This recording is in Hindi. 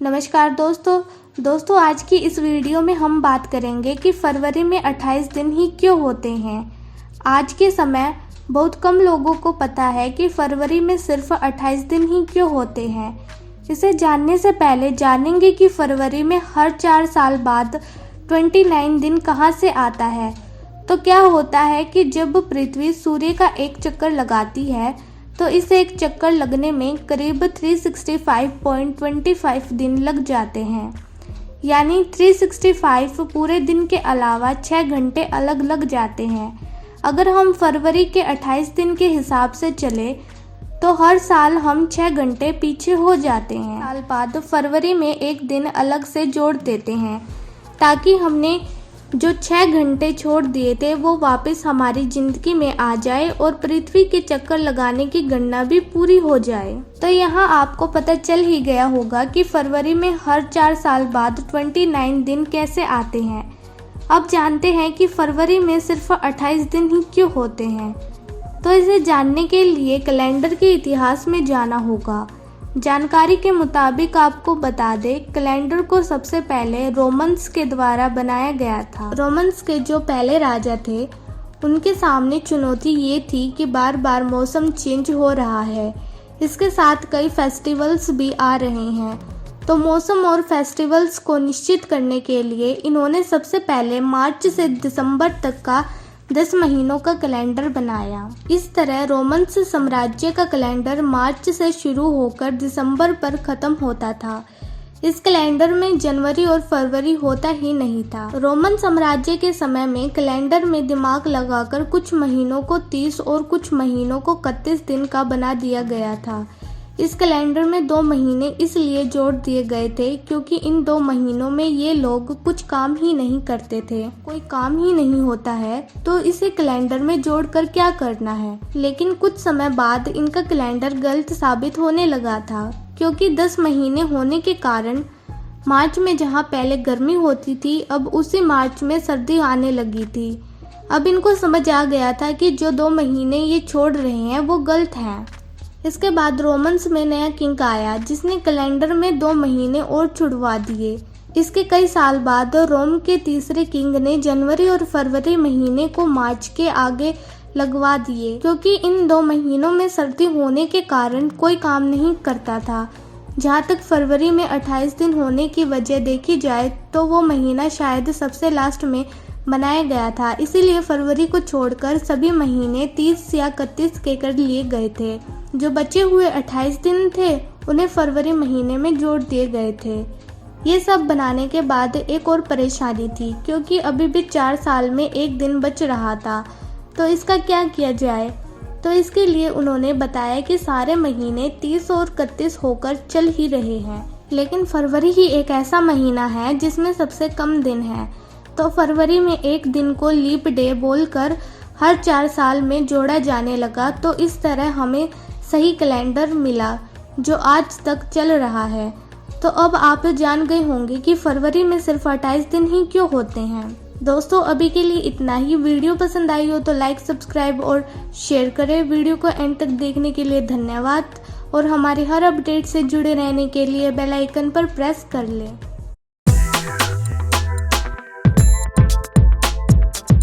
नमस्कार दोस्तों आज की इस वीडियो में हम बात करेंगे कि फरवरी में 28 दिन ही क्यों होते हैं। आज के समय बहुत कम लोगों को पता है कि फरवरी में सिर्फ 28 दिन ही क्यों होते हैं। इसे जानने से पहले जानेंगे कि फरवरी में हर 4 साल बाद 29 दिन कहां से आता है। तो क्या होता है कि जब पृथ्वी सूर्य का एक चक्कर लगाती है तो इस एक चक्कर लगने में करीब 365.25 दिन लग जाते हैं, यानी 365 पूरे दिन के अलावा 6 घंटे अलग लग जाते हैं। अगर हम फरवरी के 28 दिन के हिसाब से चले तो हर साल हम 6 घंटे पीछे हो जाते हैं। साल बाद फरवरी में एक दिन अलग से जोड़ देते हैं ताकि हमने जो 6 घंटे छोड़ दिए थे वो वापस हमारी जिंदगी में आ जाए और पृथ्वी के चक्कर लगाने की गणना भी पूरी हो जाए। तो यहाँ आपको पता चल ही गया होगा कि फरवरी में हर 4 साल बाद 29 दिन कैसे आते हैं। अब जानते हैं कि फरवरी में सिर्फ 28 दिन ही क्यों होते हैं। तो इसे जानने के लिए कैलेंडर के इतिहास में जाना होगा। जानकारी के मुताबिक आपको बता दें, कैलेंडर को सबसे पहले रोमन्स के द्वारा बनाया गया था। रोमन्स के जो पहले राजा थे उनके सामने चुनौती ये थी कि बार बार मौसम चेंज हो रहा है, इसके साथ कई फेस्टिवल्स भी आ रहे हैं। तो मौसम और फेस्टिवल्स को निश्चित करने के लिए इन्होंने सबसे पहले मार्च से दिसंबर तक का 10 महीनों का कैलेंडर बनाया। इस तरह रोमन्स साम्राज्य का कैलेंडर मार्च से शुरू होकर दिसंबर पर खत्म होता था। इस कैलेंडर में जनवरी और फरवरी होता ही नहीं था। रोमन साम्राज्य के समय में कैलेंडर में दिमाग लगाकर कुछ महीनों को 30 और कुछ महीनों को 31 दिन का बना दिया गया था। इस कैलेंडर में 2 महीने इसलिए जोड़ दिए गए थे क्योंकि इन 2 महीनों में ये लोग कुछ काम ही नहीं करते थे। कोई काम ही नहीं होता है तो इसे कैलेंडर में जोड़कर क्या करना है। लेकिन कुछ समय बाद इनका कैलेंडर गलत साबित होने लगा था क्योंकि 10 महीने होने के कारण मार्च में जहाँ पहले गर्मी होती थी अब उसी मार्च में सर्दी आने लगी थी। अब इनको समझ आ गया था कि जो 2 महीने ये छोड़ रहे हैं वो गलत हैं। इसके बाद रोमन्स में नया किंग आया जिसने कैलेंडर में 2 महीने और छुड़वा दिए। इसके कई साल बाद रोम के तीसरे किंग ने जनवरी और फरवरी महीने को मार्च के आगे लगवा दिए क्योंकि इन 2 महीनों में सर्दी होने के कारण कोई काम नहीं करता था। जहाँ तक फरवरी में 28 दिन होने की वजह देखी जाए तो वो महीना शायद सबसे लास्ट में बनाया गया था, इसीलिए फरवरी को छोड़कर सभी महीने 30 या 31 के कर लिए गए थे। जो बचे हुए 28 दिन थे उन्हें फरवरी महीने में जोड़ दिए गए थे। ये सब बनाने के बाद एक और परेशानी थी क्योंकि अभी भी 4 साल में एक दिन बच रहा था। तो इसका क्या किया जाए। तो इसके लिए उन्होंने बताया कि सारे महीने 30 और 31 होकर चल ही रहे हैं, लेकिन फरवरी ही एक ऐसा महीना है जिसमें सबसे कम दिन है। तो फरवरी में एक दिन को लीप डे बोलकर हर 4 साल में जोड़ा जाने लगा। तो इस तरह हमें सही कैलेंडर मिला जो आज तक चल रहा है। तो अब आप जान गए होंगे कि फरवरी में सिर्फ 28 दिन ही क्यों होते हैं। दोस्तों अभी के लिए इतना ही। वीडियो पसंद आई हो तो लाइक, सब्सक्राइब और शेयर करें। वीडियो को एंड तक देखने के लिए धन्यवाद और हमारी हर अपडेट से जुड़े रहने के लिए बेल आइकन पर प्रेस कर लें।